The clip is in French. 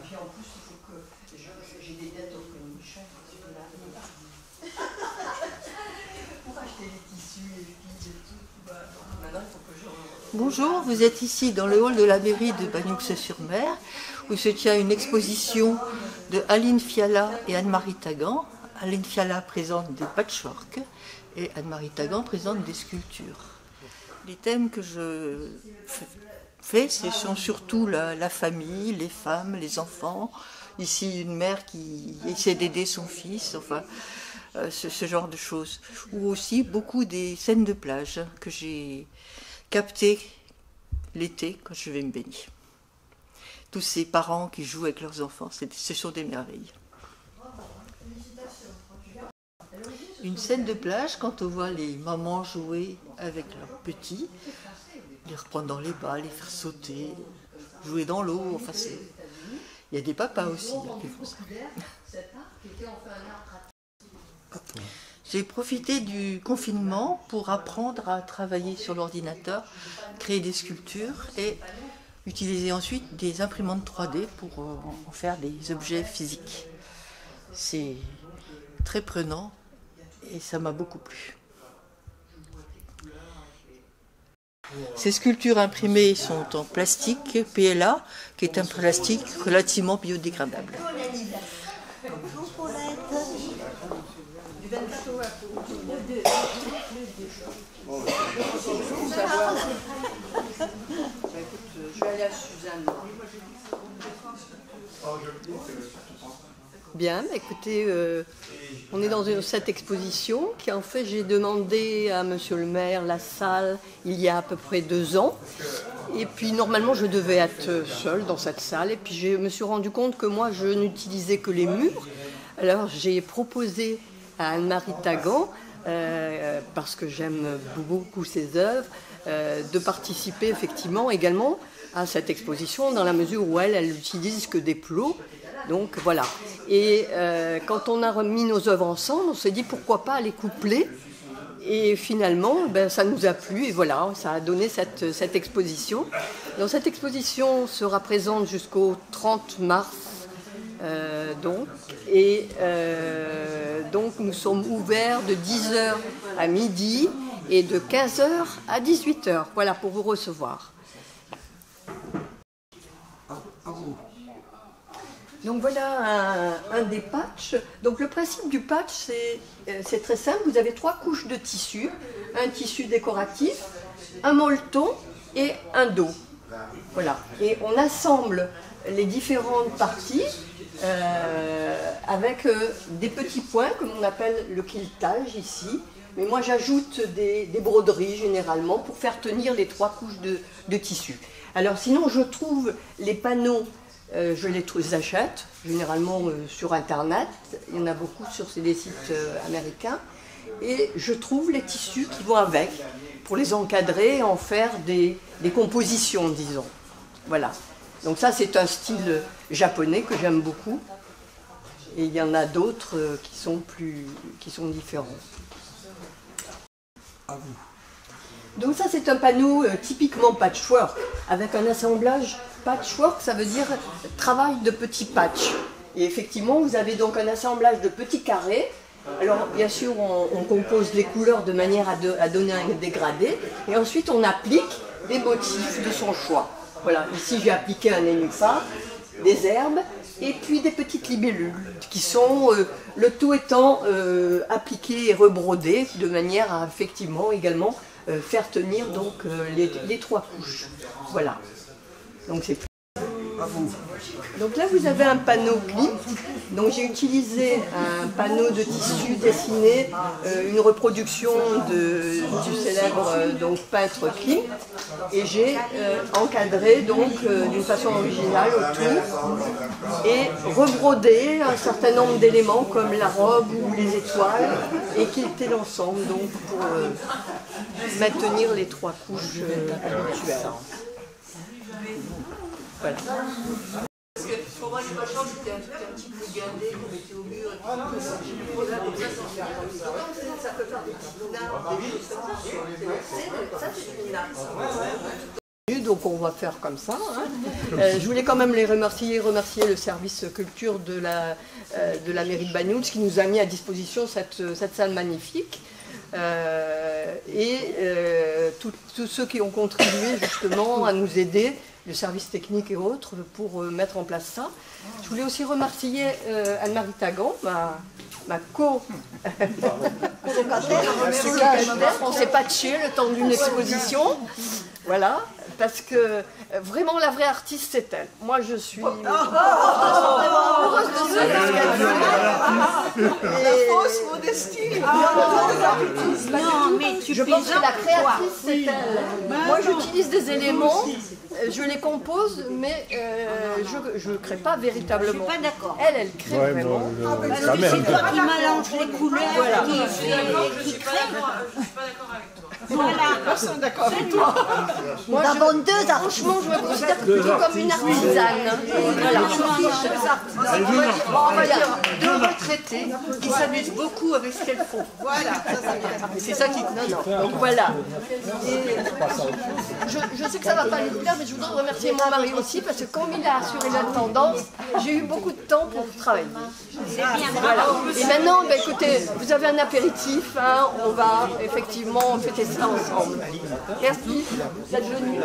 puis en plus, il faut que j'ai des dettes auprès de Michel. Pour acheter les tissus, les filles et tout. Maintenant, il faut que je... Bonjour, vous êtes ici dans le hall de la mairie de Bagnoux-sur-Mer, où se tient une exposition de Aline Fiala et Anne-Marie Tagan. Aline Fiala présente des patchwork et Anne-Marie Tagan présente des sculptures. Les thèmes que je fais, ce sont surtout la famille, les femmes, les enfants. Ici, une mère qui essaie d'aider son fils, enfin, ce genre de choses. Ou aussi beaucoup des scènes de plage que j'ai captées l'été quand je vais me baigner. Tous ces parents qui jouent avec leurs enfants, ce sont des merveilles. Une scène de plage, quand on voit les mamans jouer avec leurs petits, les reprendre dans les bras, les faire sauter, jouer dans l'eau, enfin il y a des papas aussi qui font ça. J'ai profité du confinement pour apprendre à travailler sur l'ordinateur, créer des sculptures et utiliser ensuite des imprimantes 3D pour en faire des objets physiques. C'est très prenant et ça m'a beaucoup plu. Ces sculptures imprimées sont en plastique PLA, qui est un plastique relativement biodégradable. Je vais aller à Suzanne. Bien, écoutez, on est dans cette exposition qui en fait j'ai demandé à monsieur le maire la salle il y a à peu près 2 ans. Et puis normalement je devais être seule dans cette salle et puis je me suis rendu compte que moi je n'utilisais que les murs. Alors j'ai proposé à Anne-Marie Tagan, parce que j'aime beaucoup ses œuvres, de participer effectivement également à cette exposition dans la mesure où elle n'utilise que des plots. Donc voilà. Et quand on a remis nos œuvres ensemble, on s'est dit pourquoi pas les coupler. Et finalement, ça nous a plu et voilà, ça a donné cette exposition. Donc cette exposition sera présente jusqu'au 30 mars. Donc nous sommes ouverts de 10h à midi et de 15h à 18h. Voilà, pour vous recevoir. Donc voilà un des patchs. Donc le principe du patch, c'est très simple. Vous avez 3 couches de tissu. Un tissu décoratif, un molleton et un dos. Voilà. Et on assemble les différentes parties avec des petits points, comme on appelle le quiltage ici. Mais moi j'ajoute des broderies généralement pour faire tenir les 3 couches de tissu. Alors sinon je trouve les panneaux. Je les achète généralement sur internet, il y en a beaucoup sur des sites américains, et je trouve les tissus qui vont avec pour les encadrer et en faire des compositions, disons. Voilà. Donc ça c'est un style japonais que j'aime beaucoup, et il y en a d'autres qui sont différents. À vous. Donc ça c'est un panneau typiquement patchwork, avec un assemblage. Patchwork, ça veut dire travail de petits patchs. Et effectivement, vous avez donc un assemblage de petits carrés. Alors, bien sûr, on compose les couleurs de manière à donner un dégradé. Et ensuite, on applique des motifs de son choix. Voilà, ici, j'ai appliqué un nénuphar, des herbes, et puis des petites libellules, qui sont, le tout étant appliqué et rebrodé, de manière à, effectivement, également, faire tenir donc, les 3 couches. Voilà. Donc c'est À vous. Donc là vous avez un panneau Klimt. Donc j'ai utilisé un panneau de tissu dessiné, une reproduction du célèbre peintre Klimt, et j'ai encadré donc d'une façon originale autour et rebrodé un certain nombre d'éléments comme la robe ou les étoiles et quilté l'ensemble donc pour maintenir les 3 couches habituelles. Voilà. Parce que pour moi, les machins, c'était un petit peu guindé qu'on mettait au mur. Ça peut faire des petits nappes, des choses comme ça. Ça, c'est une nappe. Donc on va faire comme ça. Hein. Je voulais quand même les remercier le service culture de la mairie de Banyuls qui nous a mis à disposition cette salle magnifique. Tous ceux qui ont contribué justement à nous aider, le service technique et autres, pour mettre en place ça. Je voulais aussi remercier Anne-Marie Tagan, ma on s'est patché le temps d'une exposition. Voilà, parce que vraiment la vraie artiste c'est elle. Moi je suis heureuse de ce La fausse modestie. Non, mais tu je pense que la créatrice c'est elle. Moi j'utilise des éléments, je les compose, mais je ne crée pas véritablement. Je suis pas d'accord. Elle crée vraiment. C'est toi qui mélanges les couleurs, Voilà. qui crée. Je suis pas d'accord avec toi. Voilà. Personne d'accord avec toi. Moi, franchement, je me considère plutôt comme une artisane. Voilà. On va dire deux retraités qui s'amusent beaucoup avec ce qu'elles font. Voilà, ça c'est bien. C'est ça qui compte. Donc voilà. Et je sais que ça ne va pas lui plaire, mais je voudrais remercier mon mari aussi, parce que comme il a assuré l'intendance, j'ai eu beaucoup de temps pour travailler. Voilà. Et maintenant, ben, écoutez, vous avez un apéritif, hein, on va effectivement fêter ça ensemble. Merci d'être venu.